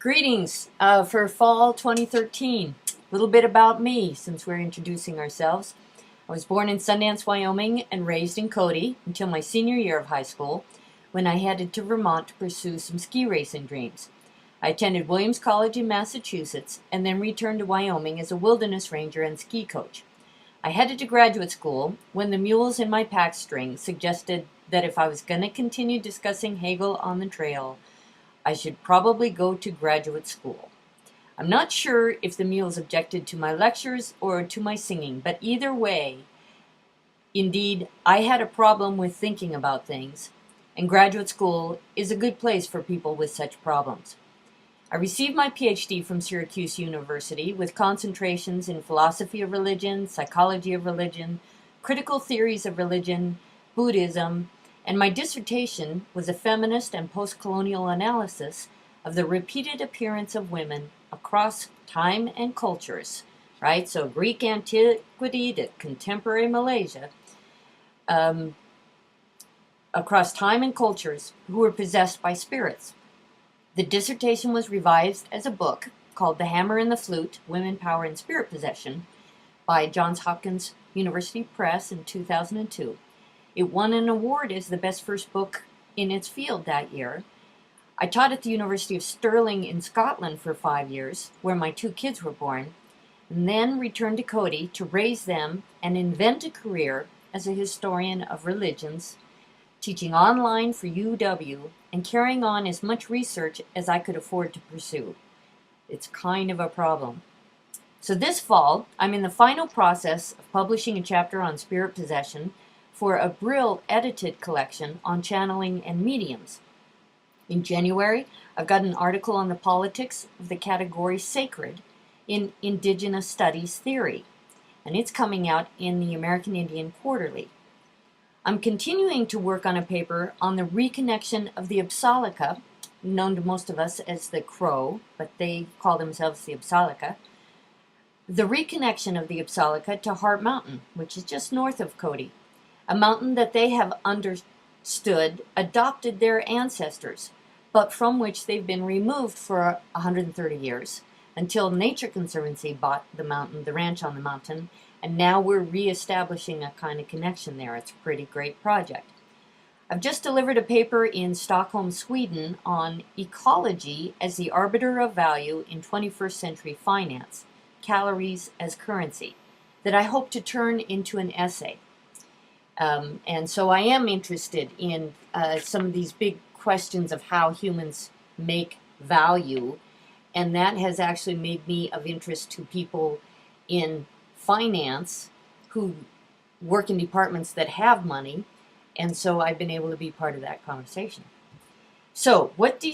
Greetings for fall 2013. A little bit about me since we're introducing ourselves. I was born in Sundance, Wyoming and raised in Cody until my senior year of high school when I headed to Vermont to pursue some ski racing dreams. I attended Williams College in Massachusetts and then returned to Wyoming as a wilderness ranger and ski coach. I headed to graduate school when the mules in my pack string suggested that if I was going to continue discussing Hegel on the trail, I should probably go to graduate school. I'm not sure if the mules objected to my lectures or to my singing, but either way, indeed, I had a problem with thinking about things, and graduate school is a good place for people with such problems. I received my PhD from Syracuse University with concentrations in philosophy of religion, psychology of religion, critical theories of religion, Buddhism, and my dissertation was a feminist and post-colonial analysis of the repeated appearance of women across time and cultures, right? So Greek antiquity to contemporary Malaysia, across time and cultures who were possessed by spirits. The dissertation was revised as a book called The Hammer and the Flute, Women, Power, and Spirit Possession by Johns Hopkins University Press in 2002. It won an award as the best first book in its field that year. I taught at the University of Stirling in Scotland for 5 years, where my 2 kids were born, and then returned to Cody to raise them and invent a career as a historian of religions, teaching online for UW and carrying on as much research as I could afford to pursue. It's kind of a problem. So this fall, I'm in the final process of publishing a chapter on spirit possession for a Brill edited collection on channeling and mediums. In January, I've got an article on the politics of the category sacred in Indigenous Studies theory, and it's coming out in the American Indian Quarterly. I'm continuing to work on a paper on the reconnection of the Apsalica, known to most of us as the Crow, but they call themselves the Apsalica, the reconnection of the Apsalica to Heart Mountain, which is just north of Cody, a mountain that they have adopted their ancestors, but from which they've been removed for 130 years, until Nature Conservancy bought the mountain, the ranch on the mountain, and now we're reestablishing a kind of connection there. It's a pretty great project. I've just delivered a paper in Stockholm, Sweden on ecology as the arbiter of value in 21st century finance, calories as currency, that I hope to turn into an essay. And so I am interested in some of these big questions of how humans make value, and that has actually made me of interest to people in finance who work in departments that have money, and so I've been able to be part of that conversation. So what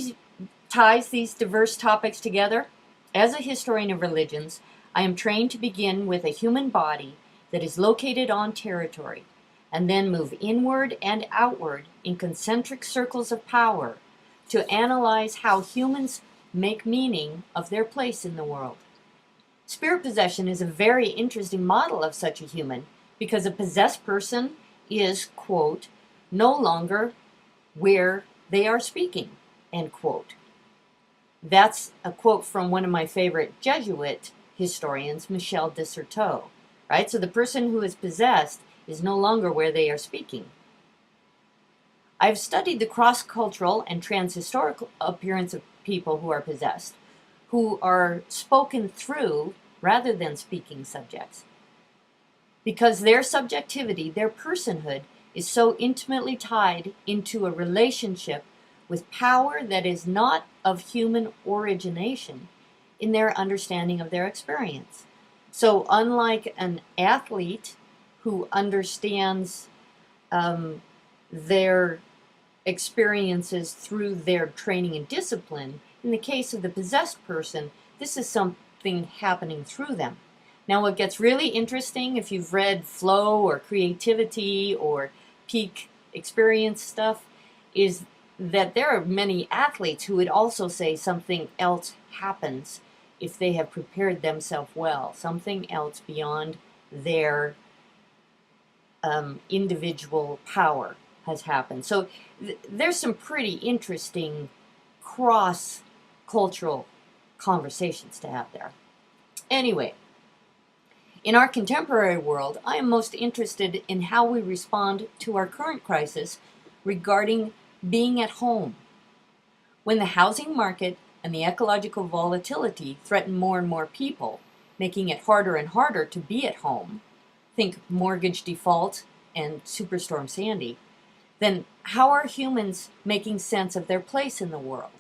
ties these diverse topics together? As a historian of religions, I am trained to begin with a human body that is located on territory, and then move inward and outward in concentric circles of power to analyze how humans make meaning of their place in the world. Spirit possession is a very interesting model of such a human because a possessed person is, quote, no longer where they are speaking, end quote. That's a quote from one of my favorite Jesuit historians, Michel de Certeau, right? So the person who is possessed is no longer where they are speaking. I've studied the cross-cultural and trans-historical appearance of people who are possessed, who are spoken through rather than speaking subjects. Because their subjectivity, their personhood, is so intimately tied into a relationship with power that is not of human origination in their understanding of their experience. So unlike an athlete who understands their experiences through their training and discipline, in the case of the possessed person, this is something happening through them. Now, what gets really interesting, if you've read Flow or Creativity or Peak Experience stuff, is that there are many athletes who would also say something else happens if they have prepared themselves well, something else beyond their individual power has happened. So there's some pretty interesting cross-cultural conversations to have there. Anyway, in our contemporary world, I am most interested in how we respond to our current crisis regarding being at home. When the housing market and the ecological volatility threaten more and more people, making it harder and harder to be at home, think mortgage default and Superstorm Sandy, then how are humans making sense of their place in the world?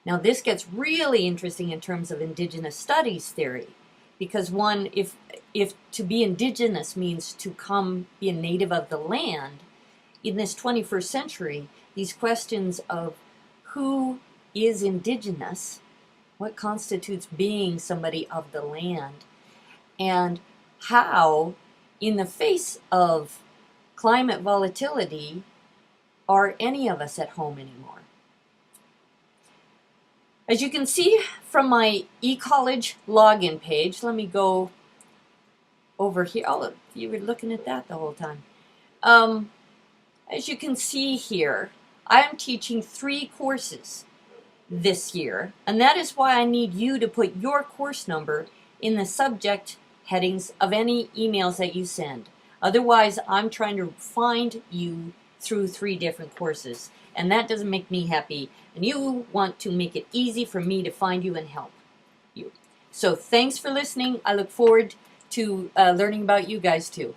Now this gets really interesting in terms of indigenous studies theory, because one, if to be indigenous means to come be a native of the land, in this 21st century, these questions of who is indigenous, what constitutes being somebody of the land, and how, in the face of climate volatility, are any of us at home anymore? As you can see from my eCollege login page, let me go over here. Oh, you were looking at that the whole time. As you can see here, I am teaching 3 courses this year, and that is why I need you to put your course number in the subject headings of any emails that you send. Otherwise, I'm trying to find you through 3 different courses, and that doesn't make me happy, and you want to make it easy for me to find you and help you. So thanks for listening. I look forward to learning about you guys too.